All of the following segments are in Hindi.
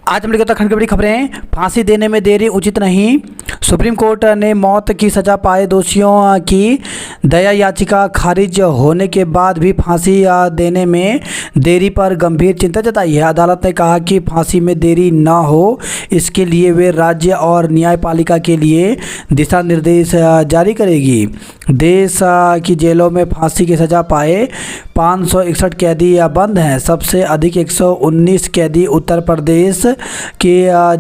आज हम लोग उत्तराखंड की बड़ी खबरें। फांसी देने में देरी उचित नहीं। सुप्रीम कोर्ट ने मौत की सजा पाए दोषियों की दया याचिका खारिज होने के बाद भी फांसी देने में देरी पर गंभीर चिंता जताई है। अदालत ने कहा कि फांसी में देरी न हो, इसके लिए वे राज्य और न्यायपालिका के लिए दिशा निर्देश जारी करेगी। देश की जेलों में फांसी की सजा पाए 561 कैदी बंद हैं। सबसे अधिक 119 कैदी उत्तर प्रदेश के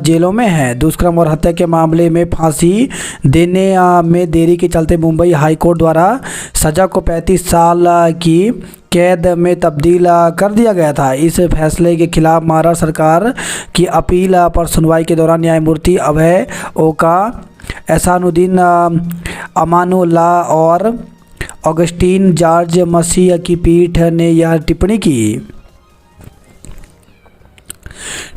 जेलों में हैं। दुष्कर्म और हत्या के मामले में फांसी देने में देरी के चलते मुंबई हाई कोर्ट द्वारा सजा को 35 साल की कैद में तब्दील कर दिया गया था। इस फैसले के खिलाफ महाराष्ट्र सरकार की अपील पर सुनवाई के दौरान न्यायमूर्ति अभय ओका, एहसानुद्दीन अमानुल्ला और ऑगस्टीन जॉर्ज मसीह की पीठ ने यह टिप्पणी की।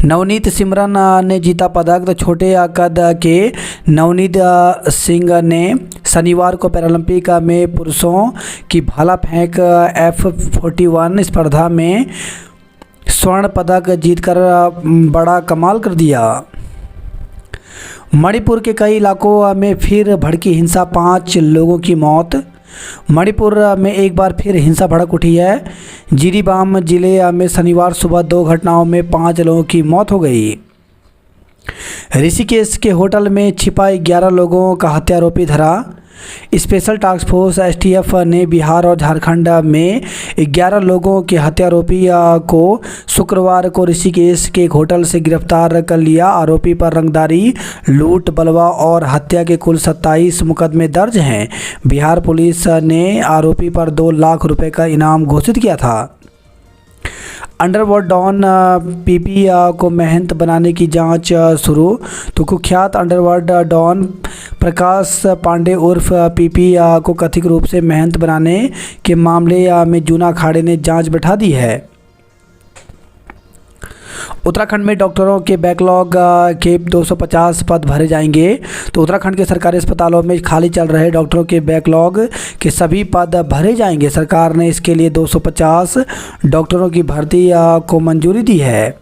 नवनीत सिमरन ने जीता पदक। तो छोटे कद के नवनीत सिंह ने शनिवार को पैरालंपिक में पुरुषों की भाला फेंक F41 स्पर्धा में स्वर्ण पदक जीतकर बड़ा कमाल कर दिया। मणिपुर के कई इलाकों में फिर भड़की हिंसा, 5 लोगों की मौत। मणिपुर में एक बार फिर हिंसा भड़क उठी है। जिरीबाम जिले में शनिवार सुबह 2 घटनाओं में 5 लोगों की मौत हो गई। ऋषिकेश के होटल में छिपा 11 लोगों का हत्यारोपी धरा। स्पेशल टास्क फोर्स STF ने बिहार और झारखंड में 11 लोगों के हत्यारोपी को शुक्रवार को ऋषिकेश के एक होटल से गिरफ्तार कर लिया। आरोपी पर रंगदारी, लूट, बलवा और हत्या के कुल 27 मुकदमे दर्ज हैं। बिहार पुलिस ने आरोपी पर 2 लाख रुपए का इनाम घोषित किया था। अंडरवर्ल्ड डॉन PP को महंत बनाने की जांच शुरू। तो कुख्यात अंडरवर्ल्ड डॉन प्रकाश पांडे उर्फ PP को कथित रूप से महंत बनाने के मामले में जूना अखाड़े ने जांच बैठा दी है। उत्तराखंड में डॉक्टरों के बैकलॉग के 250 पद भरे जाएंगे। तो उत्तराखंड के सरकारी अस्पतालों में खाली चल रहे डॉक्टरों के बैकलॉग के सभी पद भरे जाएंगे। सरकार ने इसके लिए 250 डॉक्टरों की भर्ती को मंजूरी दी है।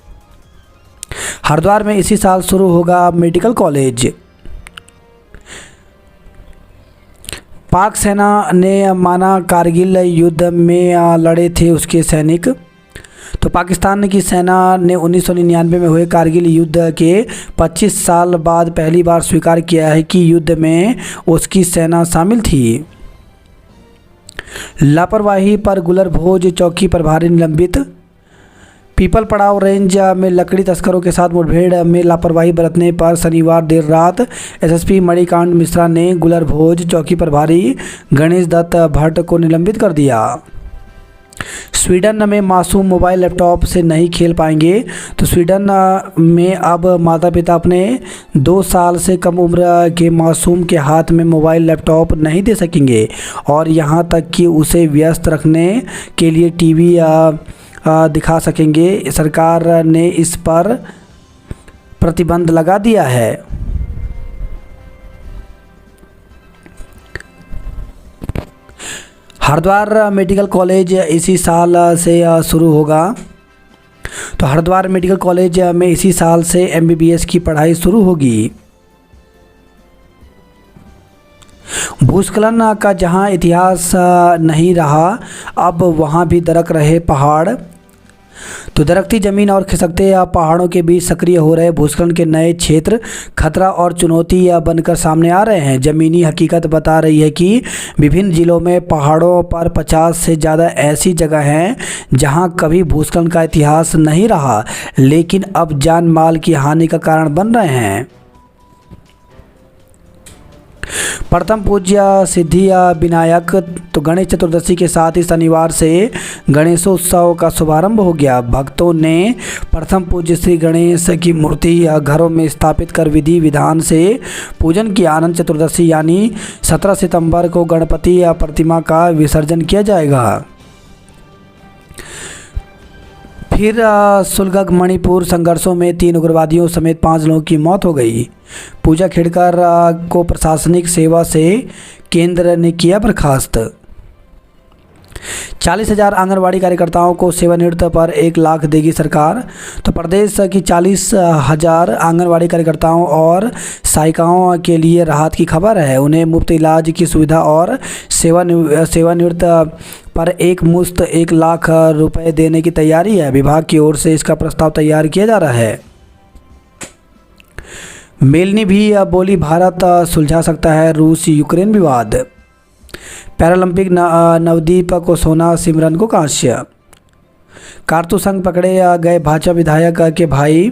हरिद्वार में इसी साल शुरू होगा मेडिकल कॉलेज। पाक सेना ने माना कारगिल युद्ध में लड़े थे उसके सैनिक। तो पाकिस्तान की सेना ने 1999 में हुए कारगिल युद्ध के 25 साल बाद पहली बार स्वीकार किया है कि युद्ध में उसकी सेना शामिल थी। लापरवाही पर गुलर भोज चौकी प्रभारी निलंबित। पीपल पड़ाव रेंज में लकड़ी तस्करों के साथ मुठभेड़ में लापरवाही बरतने पर शनिवार देर रात SSP मणिकांत मिश्रा ने गुलर भोज चौकी प्रभारी गणेश दत्त भट्ट को निलंबित कर दिया। स्वीडन में मासूम मोबाइल लैपटॉप से नहीं खेल पाएंगे। तो स्वीडन में अब माता पिता अपने 2 साल से कम उम्र के मासूम के हाथ में मोबाइल लैपटॉप नहीं दे सकेंगे और यहाँ तक कि उसे व्यस्त रखने के लिए TV दिखा सकेंगे। सरकार ने इस पर प्रतिबंध लगा दिया है। हरिद्वार मेडिकल कॉलेज इसी साल से शुरू होगा। तो हरिद्वार मेडिकल कॉलेज में इसी साल से MBBS की पढ़ाई शुरू होगी। भूस्खलन का जहां इतिहास नहीं रहा, अब वहां भी दरक रहे पहाड़। तो दरकती जमीन और खिसकते पहाड़ों के बीच सक्रिय हो रहे भूस्खलन के नए क्षेत्र खतरा और चुनौती बनकर सामने आ रहे हैं। ज़मीनी हकीकत बता रही है कि विभिन्न जिलों में पहाड़ों पर 50 से ज़्यादा ऐसी जगह हैं जहां कभी भूस्खलन का इतिहास नहीं रहा, लेकिन अब जान माल की हानि का कारण बन रहे हैं। प्रथम पूज्य सिद्धि विनायक। तो गणेश चतुर्दशी के साथ ही शनिवार से गणेशोत्सव का शुभारंभ हो गया। भक्तों ने प्रथम पूज्य श्री गणेश की मूर्ति घरों में स्थापित कर विधि विधान से पूजन किया। आनंद चतुर्दशी यानी 17 सितंबर को गणपति प्रतिमा का विसर्जन किया जाएगा। फिर सुलगक मणिपुर संघर्षों में 3 उग्रवादियों समेत 5 लोगों की मौत हो गई। पूजा खेड़कर को प्रशासनिक सेवा से केंद्र ने किया बर्खास्त। 40,000 आंगनवाड़ी कार्यकर्ताओं को सेवानिवृत्त पर 1 लाख देगी सरकार। तो प्रदेश की 40,000 आंगनवाड़ी कार्यकर्ताओं और सहायिकाओं के लिए राहत की खबर है। उन्हें मुफ्त इलाज की सुविधा और सेवानिवृत्त पर एक मुश्त 1 लाख रुपए देने की तैयारी है। विभाग की ओर से इसका प्रस्ताव तैयार किया जा रहा है। मेलनी भी बोली, भारत सुलझा सकता है रूस यूक्रेन विवाद। पैरालंपिक नवदीप को सोना, सिमरन को कांस्य। कारतूस संग पकड़े गए भाजपा विधायक के भाई।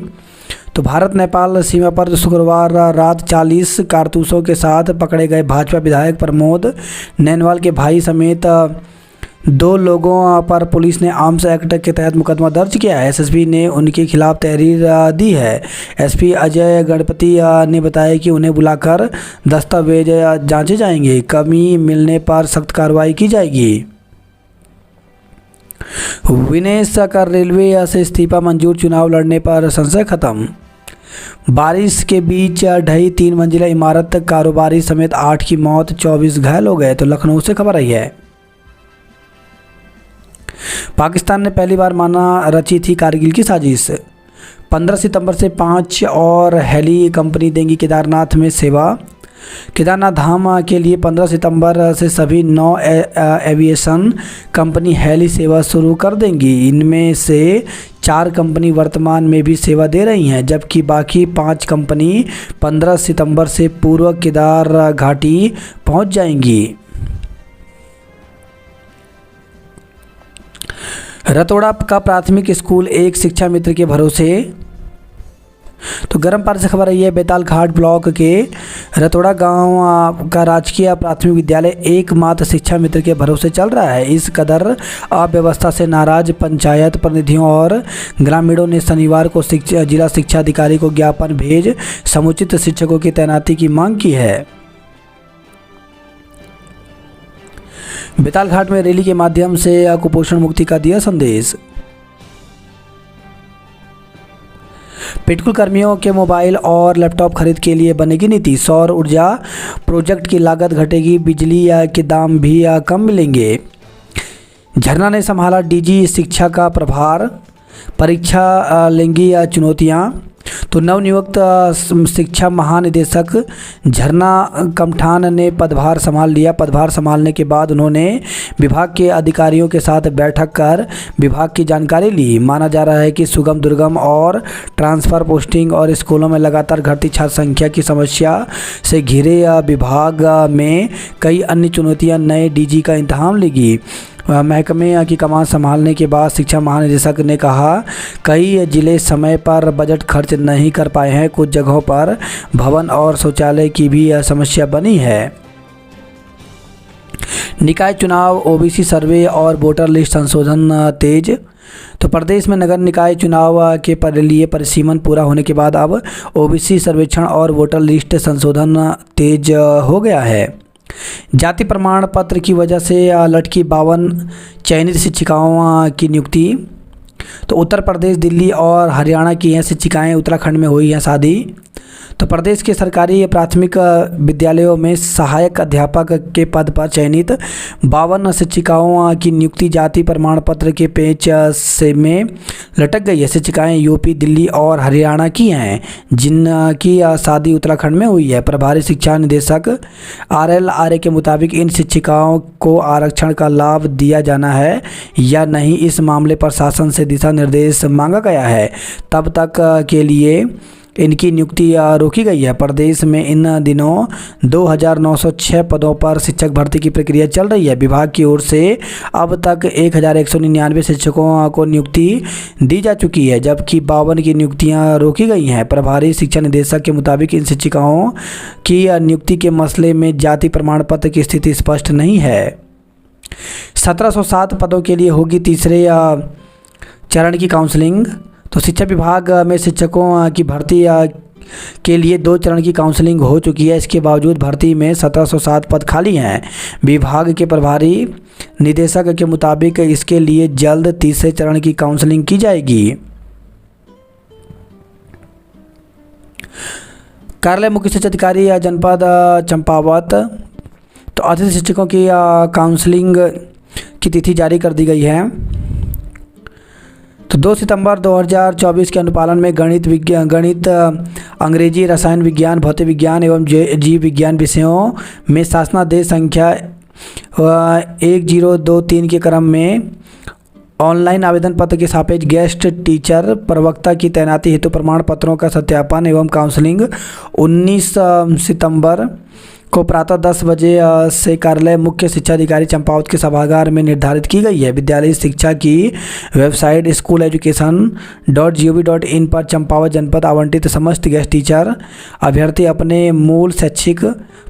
तो भारत नेपाल सीमा पर शुक्रवार रात 40 कारतूसों के साथ पकड़े गए भाजपा विधायक प्रमोद नैनवाल के भाई समेत 2 लोगों पर पुलिस ने आर्म्स एक्ट के तहत मुकदमा दर्ज किया है। एसएसपी ने उनके खिलाफ तहरीर दी है। एसपी अजय गणपति ने बताया कि उन्हें बुलाकर दस्तावेज जांचे जाएंगे, कमी मिलने पर सख्त कार्रवाई की जाएगी। विनेश का रेलवे से इस्तीफा मंजूर, चुनाव लड़ने पर संशय खत्म। बारिश के बीच ढही 3 मंजिला इमारत, कारोबारी समेत 8 की मौत, 24 घायल हो गए। तो लखनऊ से खबर आई है। पाकिस्तान ने पहली बार माना रची थी कारगिल की साजिश। 15 सितंबर से 5 और हेली कंपनी देंगी केदारनाथ में सेवा। केदारनाथ धाम के लिए 15 सितंबर से सभी 9 एविएशन कंपनी हेली सेवा शुरू कर देंगी। इनमें से 4 कंपनी वर्तमान में भी सेवा दे रही हैं, जबकि बाकी 5 कंपनी 15 सितंबर से पूर्व केदार घाटी पहुंच जाएंगी। रतोड़ा का प्राथमिक स्कूल एक शिक्षा मित्र के भरोसे। तो गर्म पानी से खबर आई है। बेताल घाट ब्लॉक के रतोड़ा गांव का राजकीय प्राथमिक विद्यालय एकमात्र शिक्षा मित्र के भरोसे चल रहा है। इस कदर अव्यवस्था से नाराज पंचायत प्रतिनिधियों और ग्रामीणों ने शनिवार को जिला शिक्षा अधिकारी को ज्ञापन भेज समुचित शिक्षकों की तैनाती की मांग की है। बेताल घाट में रैली के माध्यम से कुपोषण मुक्ति का दिया संदेश। पेट्रोल कर्मियों के मोबाइल और लैपटॉप खरीद के लिए बनेगी नीति। सौर ऊर्जा प्रोजेक्ट की लागत घटेगी, बिजली के दाम भी कम मिलेंगे। झरना ने संभाला डीजी शिक्षा का प्रभार, परीक्षा लेंगी चुनौतियां। तो नवनियुक्त शिक्षा महानिदेशक झरना कमठान ने पदभार संभाल लिया। पदभार संभालने के बाद उन्होंने विभाग के अधिकारियों के साथ बैठक कर विभाग की जानकारी ली। माना जा रहा है कि सुगम दुर्गम और ट्रांसफ़र पोस्टिंग और स्कूलों में लगातार घटती छात्र संख्या की समस्या से घिरे विभाग में कई अन्य चुनौतियां नए डीजी का इंतहाम लेगी। महकमे की कमान संभालने के बाद शिक्षा महानिदेशक ने कहा, कई जिले समय पर बजट खर्च नहीं कर पाए हैं। कुछ जगहों पर भवन और शौचालय की भी समस्या बनी है। निकाय चुनाव, ओबीसी सर्वे और वोटर लिस्ट संशोधन तेज। तो प्रदेश में नगर निकाय चुनाव के लिए परिसीमन पूरा होने के बाद अब ओबीसी सर्वेक्षण और वोटर लिस्ट संशोधन तेज हो गया है। जाति प्रमाण पत्र की वजह से लटकी 52 चयनित शिक्षिकाओं की नियुक्ति। तो उत्तर प्रदेश, दिल्ली और हरियाणा की हैं शिक्षिकाएं, उत्तराखंड में हुई हैं शादी। तो प्रदेश के सरकारी प्राथमिक विद्यालयों में सहायक अध्यापक के पद पर चयनित 52 शिक्षिकाओं की नियुक्ति जाति प्रमाण पत्र के पेच से में लटक गई है। शिक्षिकाएं यूपी, दिल्ली और हरियाणा की हैं, जिनकी शादी उत्तराखंड में हुई है। प्रभारी शिक्षा निदेशक RL के मुताबिक इन शिक्षिकाओं को आरक्षण का लाभ दिया जाना है या नहीं, इस मामले पर शासन से दिशा निर्देश मांगा गया है। तब तक के लिए इनकी नियुक्ति रोकी गई है। प्रदेश में इन दिनों 2906 पदों पर शिक्षक भर्ती की प्रक्रिया चल रही है। विभाग की ओर से अब तक 1199 शिक्षकों को नियुक्ति दी जा चुकी है, जबकि 52 की नियुक्तियां रोकी गई हैं। प्रभारी शिक्षा निदेशक के मुताबिक इन शिक्षिकाओं की नियुक्ति के मसले में जाति प्रमाण पत्र की स्थिति स्पष्ट नहीं है। 1707 पदों के लिए होगी तीसरे चरण की काउंसलिंग। तो शिक्षा विभाग में शिक्षकों की भर्ती के लिए 2 चरण की काउंसलिंग हो चुकी है। इसके बावजूद भर्ती में 1707 पद खाली हैं। विभाग के प्रभारी निदेशक के मुताबिक इसके लिए जल्द तीसरे चरण की काउंसलिंग की जाएगी। कार्यालय मुख्य शिक्षा अधिकारी जनपद चंपावत। तो अतिथि शिक्षकों की काउंसलिंग की तिथि जारी कर दी गई है। तो 2 सितंबर 2024 के अनुपालन में गणित, अंग्रेजी, रसायन विज्ञान, भौतिक विज्ञान एवं जीव विज्ञान विषयों में शासनादेश संख्या 1023 के क्रम में ऑनलाइन आवेदन पत्र के सापेक्ष गेस्ट टीचर प्रवक्ता की तैनाती हेतु प्रमाण पत्रों का सत्यापन एवं काउंसलिंग 19 सितंबर को प्रातः 10 बजे से कार्यालय मुख्य शिक्षा अधिकारी चंपावत के सभागार में निर्धारित की गई है। विद्यालय शिक्षा की वेबसाइट school.education.gov.in पर चंपावत जनपद आवंटित समस्त गेस्ट टीचर अभ्यर्थी अपने मूल शैक्षिक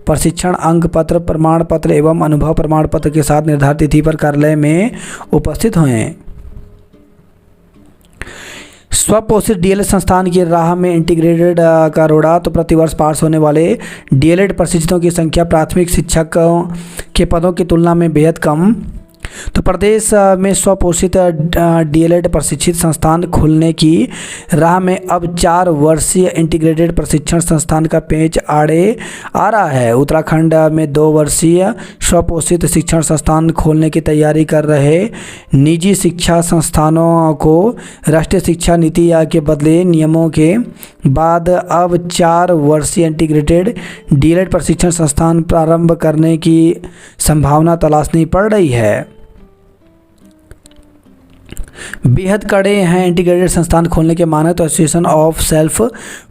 प्रशिक्षण अंक पत्र, प्रमाण पत्र एवं अनुभव प्रमाण पत्र के साथ निर्धारित तिथि पर कार्यालय में उपस्थित हों। स्वपोषित डीएलएड संस्थान की राह में इंटीग्रेटेड का रोड़ा। तो प्रतिवर्ष पास होने वाले डीएलएड प्रशिक्षितों की संख्या प्राथमिक शिक्षकों के पदों की तुलना में बेहद कम। तो प्रदेश में स्वपोषित डीएलएड प्रशिक्षित संस्थान खुलने की राह में अब 4 वर्षीय इंटीग्रेटेड प्रशिक्षण संस्थान का पेंच आड़े आ रहा है। उत्तराखंड में 2 वर्षीय स्वपोषित शिक्षण संस्थान खोलने की तैयारी कर रहे निजी शिक्षा संस्थानों को राष्ट्रीय शिक्षा नीति के बदले नियमों के बाद अब 4 वर्षीय इंटीग्रेटेड डीएलएड प्रशिक्षण संस्थान प्रारंभ करने की संभावना तलाशनी पड़ रही है। बेहद कड़े हैं इंटीग्रेटेड संस्थान खोलने के मानक। तो association of self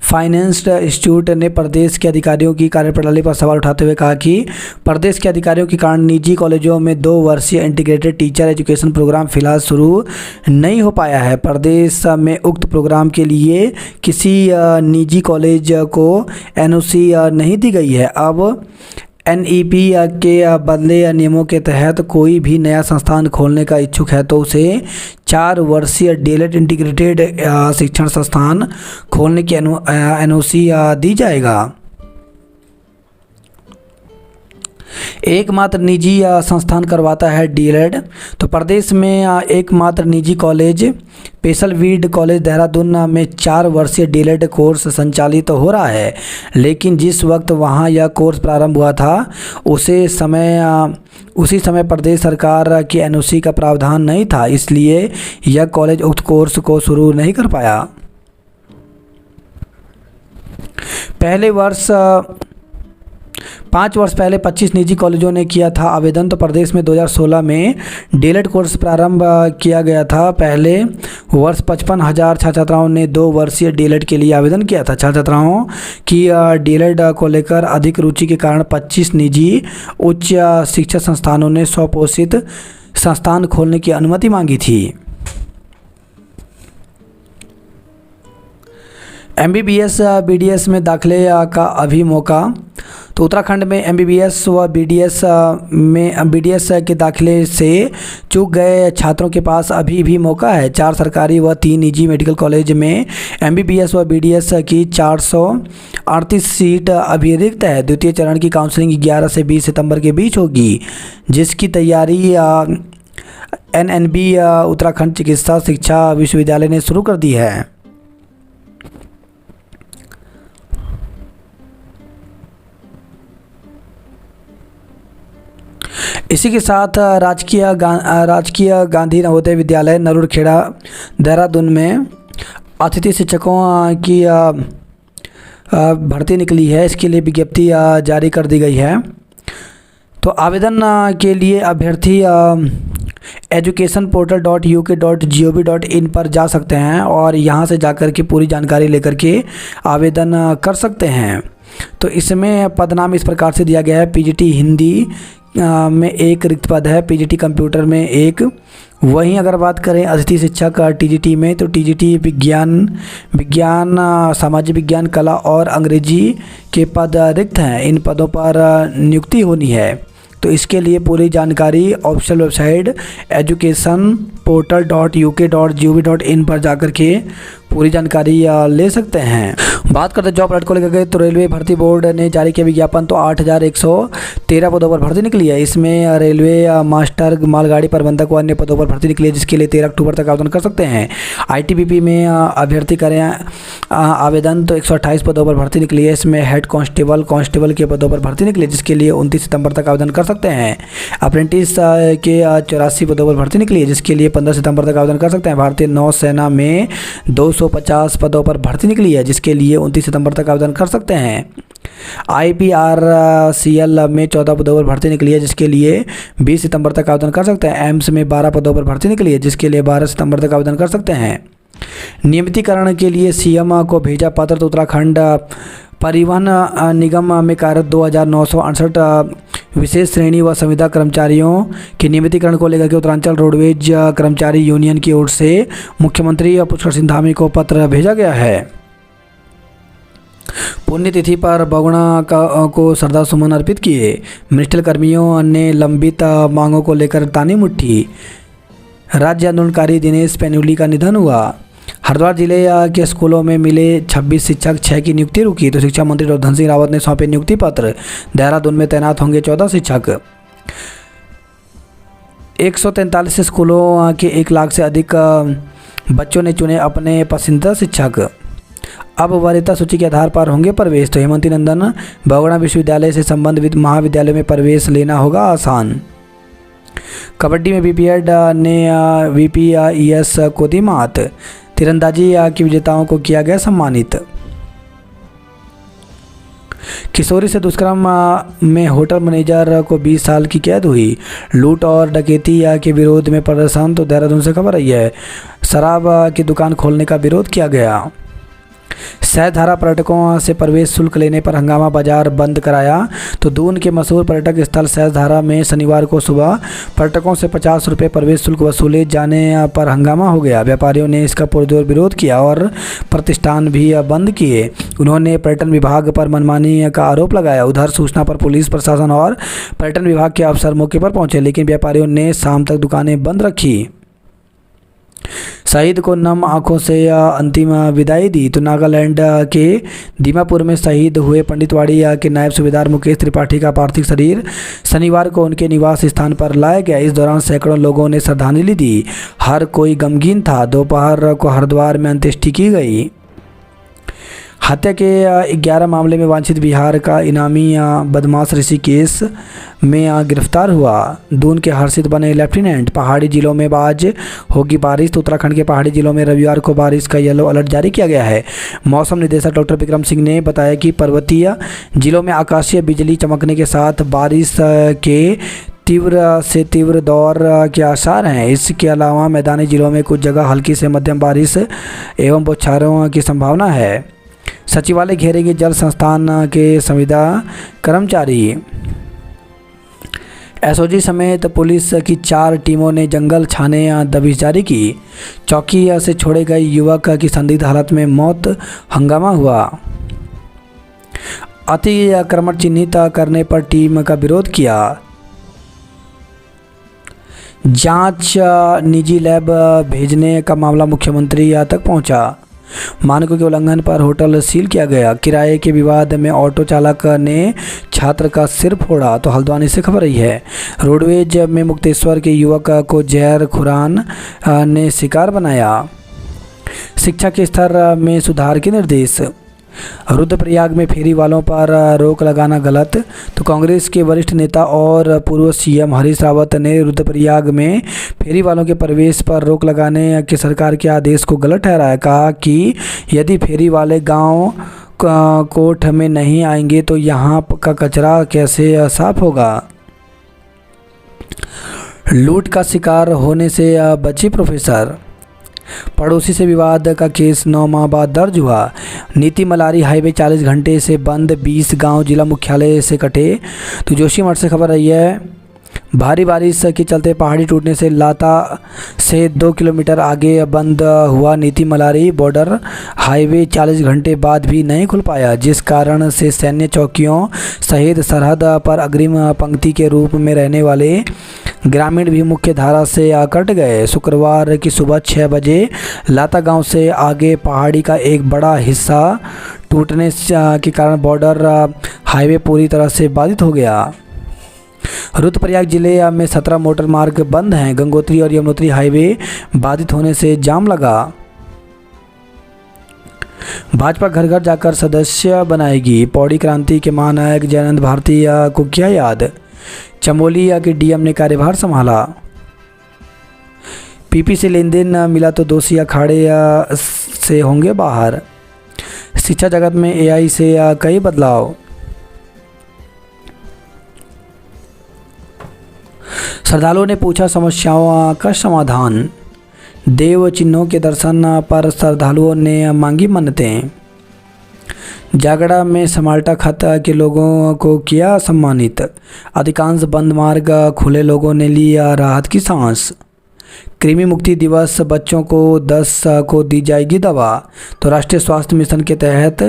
financed institute ने प्रदेश के अधिकारियों की कार्यप्रणाली पर सवाल उठाते हुए कहा कि प्रदेश के अधिकारियों के कारण निजी कॉलेजों में 2 वर्षीय इंटीग्रेटेड टीचर एजुकेशन प्रोग्राम फिलहाल शुरू नहीं हो पाया है। प्रदेश में उक्त प्रोग्राम के लिए किसी निजी कॉलेज को एनओसी नहीं दी गई है। अब एनईपी के बदले नियमों के तहत कोई भी नया संस्थान खोलने का इच्छुक है तो उसे 4 वर्षीय डीएलएड इंटीग्रेटेड शिक्षण संस्थान खोलने की एनओसी दी जाएगा। एकमात्र निजी संस्थान करवाता है डीएलएड। तो प्रदेश में एकमात्र निजी कॉलेज पेशलवीड कॉलेज देहरादून में 4 वर्षीय डीएलएड कोर्स संचालित हो रहा है, लेकिन जिस वक्त वहां यह कोर्स प्रारंभ हुआ था उसी समय प्रदेश सरकार की एनओसी का प्रावधान नहीं था, इसलिए यह कॉलेज उक्त कोर्स को शुरू नहीं कर पाया। पहले वर्ष 5 वर्ष पहले 25 निजी कॉलेजों ने किया था आवेदन। तो प्रदेश में 2016 में डीएलएड कोर्स प्रारंभ किया गया था। पहले वर्ष 55,000 छात्र छात्राओं ने 2 वर्षीय डीएलएड के लिए आवेदन किया था। छात्र छात्राओं की डीएलएड को लेकर अधिक रुचि के कारण 25 निजी उच्च शिक्षा संस्थानों ने स्वपोषित संस्थान खोलने की अनुमति मांगी थी। एमबीबीएस बीडीएस में दाखिले का अभी मौका। तो उत्तराखंड में एमबीबीएस व बीडीएस के दाखिले से चूक गए छात्रों के पास अभी भी मौका है। 4 सरकारी व 3 निजी मेडिकल कॉलेज में एमबीबीएस व बीडीएस की 438 सीट अभी रिक्त है। द्वितीय चरण की काउंसलिंग 11 से 20 सितंबर के बीच होगी, जिसकी तैयारी एनएनबी उत्तराखंड चिकित्सा शिक्षा विश्वविद्यालय ने शुरू कर दी है। इसी के साथ राजकीय गांधी नवोदय विद्यालय नरूरखेड़ा देहरादून में अतिथि शिक्षकों की भर्ती निकली है। इसके लिए विज्ञप्ति जारी कर दी गई है। तो आवेदन के लिए अभ्यर्थी educationportal.uk.gov.in पर जा सकते हैं और यहाँ से जाकर के पूरी जानकारी लेकर के आवेदन कर सकते हैं। तो इसमें पदनाम इस प्रकार से दिया गया है। पीजीटी हिंदी में 1 रिक्त पद है, पीजीटी कंप्यूटर में 1। वहीं अगर बात करें अतिथि शिक्षक टीजीटी में, तो टीजीटी विज्ञान सामाजिक विज्ञान, कला और अंग्रेजी के पद रिक्त हैं। इन पदों पर नियुक्ति होनी है। तो इसके लिए पूरी जानकारी ऑफिशियल वेबसाइट educationportal.uk.gov.in पर जाकर के पूरी जानकारी ले सकते हैं। बात करते हैं जॉब अलर्ट को लेकर तो रेलवे भर्ती बोर्ड ने जारी किया विज्ञापन, तो 8113 पदों पर भर्ती निकली है। इसमें रेलवे मास्टर, मालगाड़ी प्रबंधक व अन्य पदों पर भर्ती निकली है, जिसके लिए 13 अक्टूबर तक आवेदन कर सकते हैं। ITBP में अभ्यर्थी करें आवेदन, तो 128 पदों पर भर्ती निकली है। इसमें हेड कांस्टेबल के पदों पर भर्ती निकली है, जिसके लिए 29 सितंबर तक आवेदन कर सकते हैं। अप्रेंटिस के 84 पदों पर भर्ती निकली है, जिसके लिए 15 सितंबर तक आवेदन कर सकते हैं। भारतीय नौसेना में 250 पदों पर भर्ती निकली है, जिसके लिए 29 सितंबर तक आवेदन कर सकते हैं। IPRCL में 14 पदों पर भर्ती निकली है, जिसके लिए 20 सितंबर तक आवेदन कर सकते हैं। एम्स में 12 पदों पर भर्ती निकली है, जिसके लिए 12 सितंबर तक आवेदन कर सकते हैं। नियमितीकरण के लिए CM को भेजा पत्र, तो उत्तराखंड परिवहन निगम में कार्यरत 2968 विशेष श्रेणी व संविदा कर्मचारियों के नियमितीकरण को लेकर के उत्तरांचल रोडवेज कर्मचारी यूनियन की ओर से मुख्यमंत्री पुष्कर सिंह धामी को पत्र भेजा गया है। पुण्यतिथि पर बगुणा को श्रद्धा सुमन अर्पित किए। मिनिस्ट्रियल कर्मियों ने लंबित मांगों को लेकर तानी मुट्ठी। राज्य आंदोलनकारी दिनेश पेनुली का निधन हुआ। हरिद्वार जिले के स्कूलों में मिले 26 शिक्षक, 6 की नियुक्ति रुकी, तो शिक्षा मंत्री डॉ धन सिंह रावत ने सौंपे नियुक्ति पत्र। देहरादून में तैनात होंगे 14 शिक्षक। 143 स्कूलों के 1 लाख से अधिक बच्चों ने चुने अपने पसंदीदा शिक्षक। अब वरीयता सूची के आधार पर होंगे प्रवेश, तो हेमंती नंदन बगुणा विश्वविद्यालय से संबंधित महाविद्यालय में प्रवेश लेना होगा आसान। कबड्डी में BPED ने VPES को दी मात। तीरंदाजी के विजेताओं को किया गया सम्मानित। किशोरी से दुष्कर्म में होटल मैनेजर को 20 साल की कैद हुई। लूट और डकैती के विरोध में प्रदर्शन, तो देहरादून से खबर आई है। शराब की दुकान खोलने का विरोध किया गया। सहजधारा पर्यटकों से प्रवेश शुल्क लेने पर हंगामा, बाजार बंद कराया। तो दून के मशहूर पर्यटक स्थल सहजधारा में शनिवार को सुबह पर्यटकों से 50 रुपये प्रवेश शुल्क वसूले जाने पर हंगामा हो गया। व्यापारियों ने इसका पुरजोर विरोध किया और प्रतिष्ठान भी बंद किए। उन्होंने पर्यटन विभाग पर मनमानी का आरोप लगाया। उधर सूचना पर पुलिस प्रशासन और पर्यटन विभाग के अफसर मौके पर पहुंचे, लेकिन व्यापारियों ने शाम तक दुकानें बंद रखी। शहीद को नम आंखों से अंतिम विदाई दी। तो नागालैंड के दीमापुर में शहीद हुए पंडितवाड़ी के नायब सूबेदार मुकेश त्रिपाठी का पार्थिव शरीर शनिवार को उनके निवास स्थान पर लाया गया। इस दौरान सैकड़ों लोगों ने श्रद्धांजलि दी। हर कोई गमगीन था। दोपहर को हरिद्वार में अंत्येष्टि की गई। हत्या के 11 मामले में वांछित बिहार का इनामी बदमाश ऋषिकेश में गिरफ्तार हुआ। दून के हर्षित बने लेफ्टिनेंट। पहाड़ी जिलों में आज होगी बारिश, तो उत्तराखंड के पहाड़ी जिलों में रविवार को बारिश का येलो अलर्ट जारी किया गया है। मौसम निदेशक डॉक्टर विक्रम सिंह ने बताया कि पर्वतीय जिलों में आकाशीय बिजली चमकने के साथ बारिश के तीव्र से तीव्र दौर के आसार हैं। इसके अलावा मैदानी जिलों में कुछ जगह हल्की से मध्यम बारिश एवं बौछारों की संभावना है। सचिवालय घेरेंगे जल संस्थान के संविदा कर्मचारी। SOG समेत पुलिस की 4 टीमों ने जंगल छाने दबिश जारी की। चौकी से छोड़े गए युवक की संदिग्ध हालत में मौत, हंगामा हुआ। अतिक्रमण चिन्हित करने पर टीम का विरोध किया। जांच निजी लैब भेजने का मामला मुख्यमंत्री तक पहुंचा। मानकों के उल्लंघन पर होटल सील किया गया। किराए के विवाद में ऑटो चालक ने छात्र का सिर फोड़ा। तो हल्द्वानी से खबर आई है। रोडवेज में मुक्तेश्वर के युवक को जहर खुरान ने शिकार बनाया। शिक्षा के स्तर में सुधार के निर्देश। रुद्रप्रयाग में फेरी वालों पर रोक लगाना गलत, तो कांग्रेस के वरिष्ठ नेता और पूर्व CM हरीश रावत ने रुद्रप्रयाग में फेरी वालों के प्रवेश पर रोक लगाने के सरकार के आदेश को गलत ठहराया। कहा कि यदि फेरी वाले गांव कोट में नहीं आएंगे तो यहां का कचरा कैसे साफ होगा। लूट का शिकार होने से बची प्रोफेसर। पड़ोसी से विवाद का केस 9 माह बाद दर्ज हुआ। नीति मलारी हाईवे 40 घंटे से बंद, 20 गांव जिला मुख्यालय से कटे। तो जोशीमठ से खबर आई है। भारी बारिश के चलते पहाड़ी टूटने से लाता से 2 किलोमीटर आगे बंद हुआ नीति मलारी बॉर्डर हाईवे 40 घंटे बाद भी नहीं खुल पाया, जिस कारण से सैन्य चौकियों सहित सरहद पर अग्रिम पंक्ति के रूप में रहने वाले ग्रामीण भी मुख्य धारा से कट गए। शुक्रवार की सुबह 6 बजे लाता गांव से आगे पहाड़ी का एक बड़ा हिस्सा टूटने के कारण बॉर्डर हाईवे पूरी तरह से बाधित हो गया। रुद्रप्रयाग जिले में 17 मोटर मार्ग बंद हैं। गंगोत्री और यमुनोत्री हाईवे बाधित होने से जाम लगा। भाजपा घर घर जाकर सदस्य बनाएगी। पौड़ी क्रांति के महानायक जयनंद भारती को किया याद। चमोली के डीएम ने कार्यभार संभाला। पीपी से लेन देन मिला तो दोषी अखाड़े से होंगे बाहर। शिक्षा जगत में एआई से कई बदलाव। श्रद्धालुओं ने पूछा समस्याओं का समाधान। देव चिन्हों के दर्शन पर श्रद्धालुओं ने मांगी मन्नतें। जागड़ा में समाल्टा खत के लोगों को किया सम्मानित। अधिकांश बंद मार्ग खुले, लोगों ने लिया राहत की सांस। कृमि मुक्ति दिवस बच्चों को 10 को दी जाएगी दवा। तो राष्ट्रीय स्वास्थ्य मिशन के तहत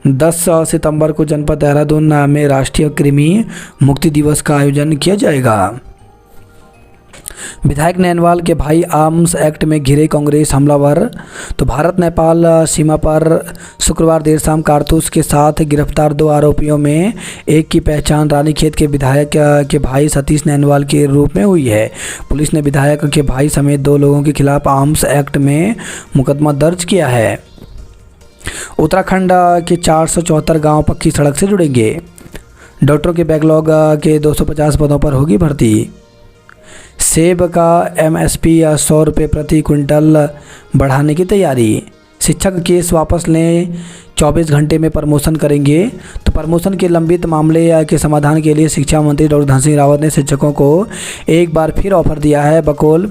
10 सितंबर को जनपद देहरादून में राष्ट्रीय कृमि मुक्ति दिवस का आयोजन किया जाएगा। विधायक नैनवाल के भाई आर्म्स एक्ट में घिरे कांग्रेस हमलावर। तो भारत नेपाल सीमा पर शुक्रवार देर शाम कारतूस के साथ गिरफ्तार 2 आरोपियों में एक की पहचान रानीखेत के विधायक के भाई सतीश नैनवाल के रूप में हुई है। पुलिस ने विधायक के भाई समेत 2 लोगों के खिलाफ आर्म्स एक्ट में मुकदमा दर्ज किया है। उत्तराखंड के 474 गांव पक्की सड़क से जुड़ेंगे। डॉक्टरों के बैकलॉग के 250 पदों पर होगी भर्ती। सेब का एमएसपी 100 रुपये प्रति क्विंटल बढ़ाने की तैयारी। शिक्षक केस वापस लें, 24 घंटे में प्रमोशन करेंगे। तो प्रमोशन के लंबित मामले के समाधान के लिए शिक्षा मंत्री डॉक्टर धन सिंह रावत ने शिक्षकों को एक बार फिर ऑफर दिया है। बकौल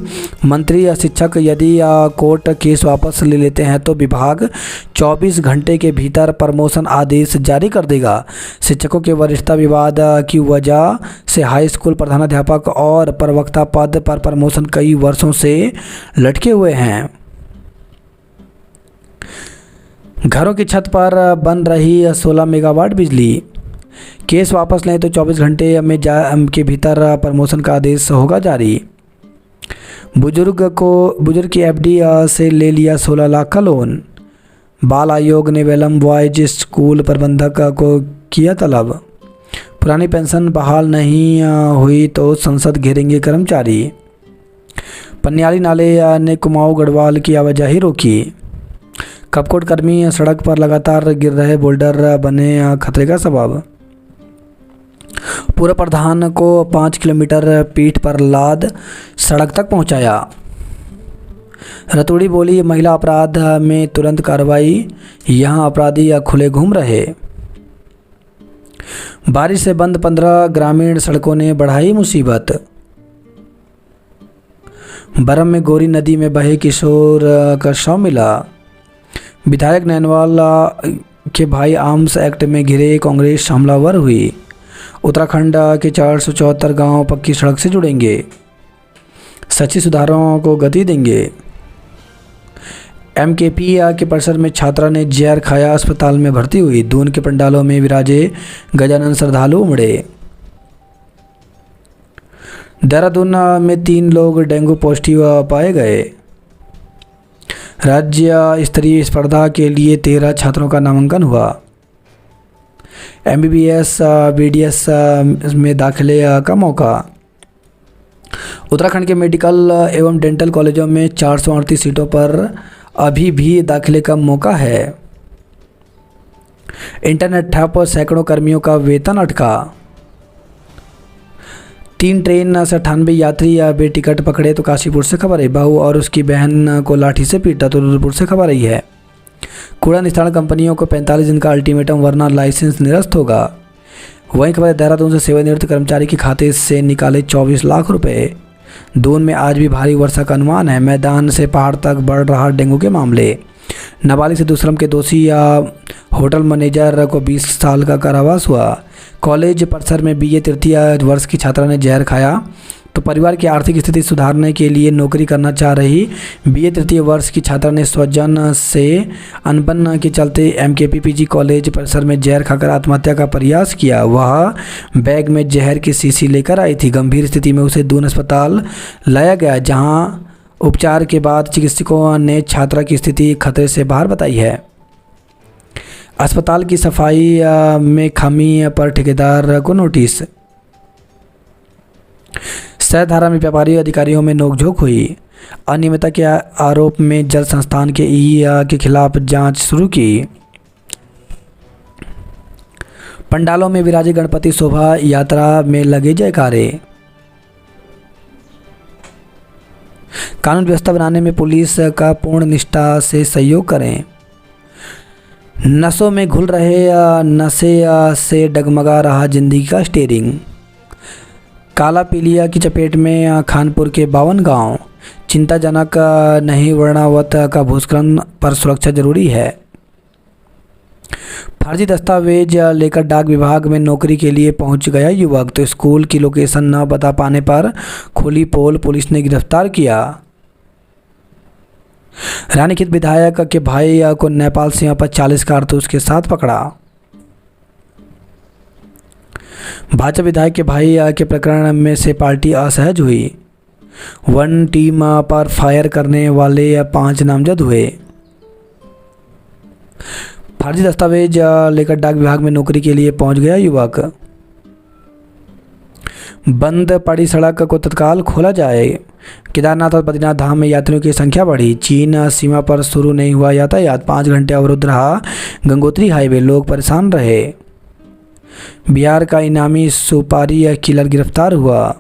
मंत्री शिक्षक यदि कोर्ट केस वापस ले लेते हैं तो विभाग 24 घंटे के भीतर प्रमोशन आदेश जारी कर देगा। शिक्षकों के वरिष्ठता विवाद की वजह से हाई स्कूल प्रधानाध्यापक और प्रवक्ता पद पर प्रमोशन कई वर्षों से लटके हुए हैं। घरों की छत पर बन रही 16 मेगावाट बिजली। केस वापस लें तो 24 घंटे के भीतर प्रमोशन का आदेश होगा जारी। बुजुर्ग की एफडी से ले लिया 16 लाख का लोन। बाल आयोग ने वेलम बॉयज स्कूल प्रबंधक को किया तलब। पुरानी पेंशन बहाल नहीं हुई तो संसद घेरेंगे कर्मचारी। पन्याली नाले ने कुमाऊं गढ़वाल की आवाजाही रोकी। कपकोट कर्मी सड़क पर लगातार गिर रहे बोल्डर बने खतरे का सबब। पूर्व प्रधान को 5 किलोमीटर पीठ पर लाद सड़क तक पहुंचाया। रतूड़ी बोली महिला अपराध में तुरंत कार्रवाई, यहां अपराधी खुले घूम रहे। बारिश से बंद 15 ग्रामीण सड़कों ने बढ़ाई मुसीबत। बरम में गोरी नदी में बहे किशोर का शव मिला। विधायक नैनवाल के भाई आर्म्स एक्ट में घिरे कांग्रेस हमलावर हुई। उत्तराखंड के 474 गांव पक्की सड़क से जुड़ेंगे। सच्ची सुधारों को गति देंगे। एमकेपी के परिसर में छात्रा ने जहर खाया, अस्पताल में भर्ती हुई। दून के पंडालों में विराजे गजानन श्रद्धालु उमड़े। देहरादून में 3 लोग डेंगू पॉजिटिव पाए गए। राज्य स्तरीय स्पर्धा के लिए 13 छात्रों का नामांकन हुआ। एमबीबीएस बीडीएस में दाखिले का मौका। उत्तराखंड के मेडिकल एवं डेंटल कॉलेजों में 438 सीटों पर अभी भी दाखिले का मौका है। इंटरनेट ठप, सैकड़ों कर्मियों का वेतन अटका। 3 ट्रेन से 98 यात्री बेटिकट पकड़े। तो काशीपुर से खबर है। बहू और उसकी बहन को लाठी से पीटा। तो रुद्रपुर से खबर आई है। कूड़ा निस्तारण कंपनियों को 45 दिन का अल्टीमेटम वरना लाइसेंस निरस्त होगा। वहीं खबर है देहरादून से सेवानिवृत्त कर्मचारी के खाते से निकाले 24 लाख रुपए। दून में आज भी भारी वर्षा का अनुमान है। मैदान से पहाड़ तक बढ़ रहा डेंगू के मामले। नाबालिग से दुष्कर्म के दोषी होटल मैनेजर को 20 साल का कारावास हुआ। कॉलेज परिसर में बीए तृतीय वर्ष की छात्रा ने जहर खाया। तो परिवार की आर्थिक स्थिति सुधारने के लिए नौकरी करना चाह रही बीए तृतीय वर्ष की छात्रा ने स्वजन से अनबन के चलते एमकेपी पीजी कॉलेज परिसर में जहर खाकर आत्महत्या का प्रयास किया। वह बैग में जहर की शीशी लेकर आई थी। गंभीर स्थिति में उसे दून अस्पताल लाया गया, जहां उपचार के बाद चिकित्सकों ने छात्रा की स्थिति खतरे से बाहर बताई है। अस्पताल की सफाई में खामी पर ठेकेदार को नोटिस। सहधारा में व्यापारी अधिकारियों में नोकझोंक हुई। अनियमितता के आरोप में जल संस्थान के ई के खिलाफ जांच शुरू की। पंडालों में विराजे गणपति शोभा यात्रा में लगे जयकारे। कानून व्यवस्था बनाने में पुलिस का पूर्ण निष्ठा से सहयोग करें। नशों में घुल रहे नशे से डगमगा रहा जिंदगी का स्टीयरिंग। काला पीलिया की चपेट में खानपुर के 52 गांव। चिंताजनक नहीं, वर्णावत का भूस्खलन पर सुरक्षा जरूरी है। फर्जी दस्तावेज लेकर डाक विभाग में नौकरी के लिए पहुंच गया युवक, तो स्कूल की लोकेशन न बता पाने पर खुली पोल, पुलिस ने गिरफ्तार किया। रानीखेत विधायक के भाई को नेपाल सीमा पर 40 कारतूस के साथ पकड़ा। भाजपा विधायक के भाई के प्रकरण में से पार्टी असहज हुई। वन टीम पर फायर करने वाले 5 नामजद हुए। फर्जी दस्तावेज लेकर डाक विभाग में नौकरी के लिए पहुंच गया युवक। बंद पड़ी सड़क को तत्काल खोला जाए। केदारनाथ और बद्रीनाथ धाम में यात्रियों की संख्या बढ़ी। चीन सीमा पर शुरू नहीं हुआ यातायात। 5 घंटे अवरुद्ध रहा गंगोत्री हाईवे, लोग परेशान रहे। बिहार का इनामी सुपारी किलर गिरफ्तार हुआ।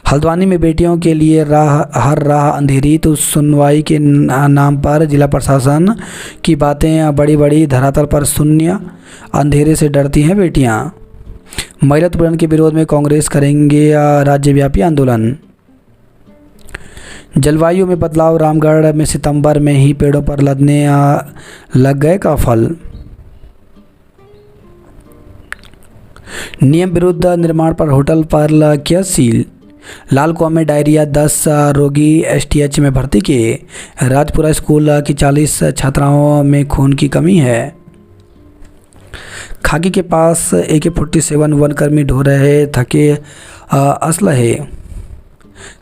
हल्द्वानी में बेटियों के लिए हर राह अंधेरी, तो सुनवाई के नाम पर जिला प्रशासन की बातें बड़ी बड़ी, धरातल पर शून्य। अंधेरे से डरती हैं बेटियां। महिला उत्पीड़न के विरोध में कांग्रेस करेंगे राज्यव्यापी आंदोलन। जलवायु में बदलाव, रामगढ़ में सितंबर में ही पेड़ों पर लदने लग गए का फल। नियम विरुद्ध निर्माण पर होटल पर किया सील। लाल कुआं में डायरिया, 10 रोगी एसटीएच में भर्ती किए। राजपुरा स्कूल की 40 छात्राओं में खून की कमी है। खाकी के पास AK-47 वनकर्मी ढो रहे थके असलहे।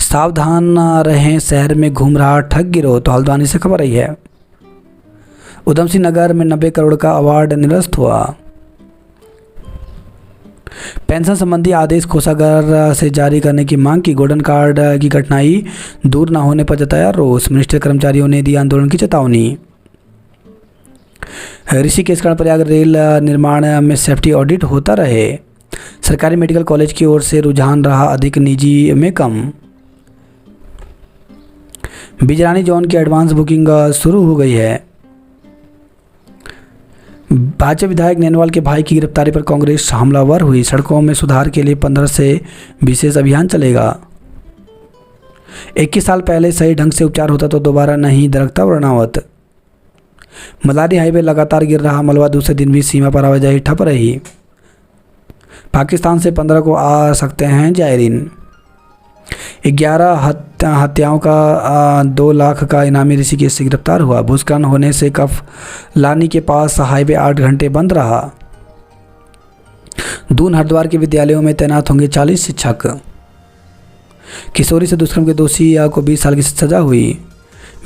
सावधान रहें, शहर में घूम रहा ठग गिरोह, तो हल्द्वानी से खबर आई है। उधम सिंह नगर में 90 करोड़ का अवार्ड निरस्त हुआ। पेंशन संबंधी आदेश कोषागार से जारी करने की मांग की। गोल्डन कार्ड की कठिनाई दूर न होने पर जताया रोष। मिनिस्टर कर्मचारियों ने दी आंदोलन की चेतावनी। ऋषिकेश कर्णप्रयाग रेल निर्माण में सेफ्टी ऑडिट होता रहे। सरकारी मेडिकल कॉलेज की ओर से रुझान रहा अधिक, निजी में कम। बिजरानी जोन की एडवांस बुकिंग शुरू हो गई है। भाजपा विधायक नैनवाल के भाई की गिरफ्तारी पर कांग्रेस हमलावर हुई। सड़कों में सुधार के लिए 15 से विशेष अभियान चलेगा। 21 साल पहले सही ढंग से उपचार होता तो दोबारा नहीं दरकता वर्णावत। मलारी हाईवे लगातार गिर रहा मलबा, दूसरे दिन भी सीमा पर आवाजाही ठप रही। पाकिस्तान से 15 को आ सकते हैं जायरीन। 11 हत्याओं का 2 लाख का इनामी ऋषिकेश से गिरफ्तार हुआ। भूस्खलन होने से कफलानी के पास हाईवे 8 घंटे बंद रहा। दून हरिद्वार के विद्यालयों में तैनात होंगे 40 शिक्षक। किशोरी से दुष्कर्म के दोषी को 20 साल की सजा हुई।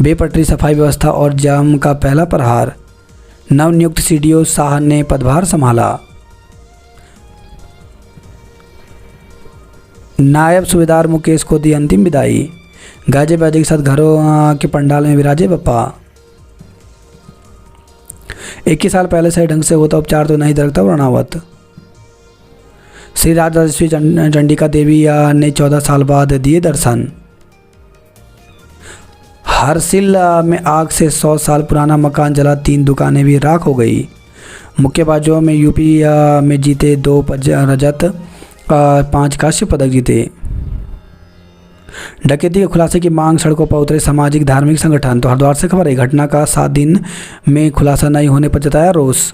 बेपटरी सफाई व्यवस्था और जाम का पहला प्रहार। नवनियुक्त सीडीओ शाह ने पदभार संभाला। नायब सूबेदार मुकेश को दी अंतिम विदाई। गाजे बाजे के साथ घरों के पंडाल में विराजे बप्पा। 21 साल पहले सही ढंग से होता उपचार तो नहीं दरकता वर्णावत। श्री राजराजेश्वरी चंडिका देवी ने 14 साल बाद दिए दर्शन। हरसिल में आग से 100 साल पुराना मकान जला, 3 दुकानें भी राख हो गई। मुक्केबाजों में यूपी में जीते 2 रजत, 5 कांस्य पदक जीते। डकैती के खुलासे की मांग, सड़कों पर उतरे सामाजिक धार्मिक संगठन। तो हरिद्वार से खबर है, घटना का 7 दिन में खुलासा नहीं होने पर जताया रोष।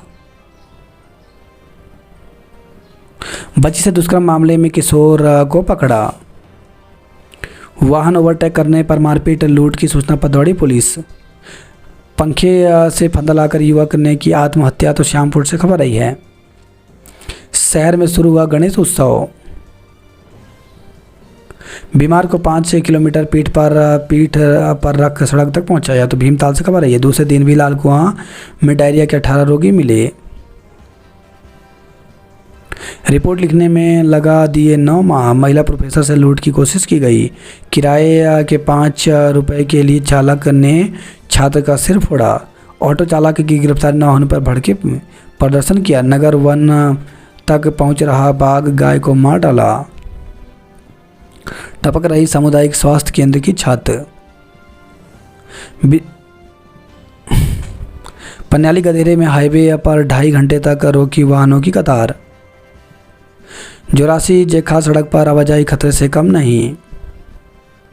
बच्ची से दुष्कर्म मामले में किशोर को पकड़ा। वाहन ओवरटेक करने पर मारपीट लूट की सूचना पर दौड़ी पुलिस। पंखे से फंदा लाकर युवक ने की आत्महत्या, तो श्यामपुर से खबर आई है। शहर में शुरू हुआ गणेश उत्सव। बीमार को 5-6 किलोमीटर पीठ पर रख सड़क तक पहुंचाया, तो भीमताल से खबर आई है। दूसरे दिन भी लाल कुआं में डायरिया के 18 रोगी मिले। रिपोर्ट लिखने में लगा दिए 9 माह, महिला प्रोफेसर से लूट की कोशिश की गई। किराए के 5 रुपए के लिए चालक ने छात्र का सिर फोड़ा। ऑटो चालक की गिरफ्तारी न होने पर भड़के प्रदर्शन किया। नगर वन तक पहुंच रहा बाघ गाय को मार डाला। टपक रही सामुदायिक स्वास्थ्य केंद्र की छत। पन्याली गधेरे में हाईवे पर 2.5 घंटे तक रोकी वाहनों की कतार। जोरासी जेखा सड़क पर आवाजाही खतरे से कम नहीं।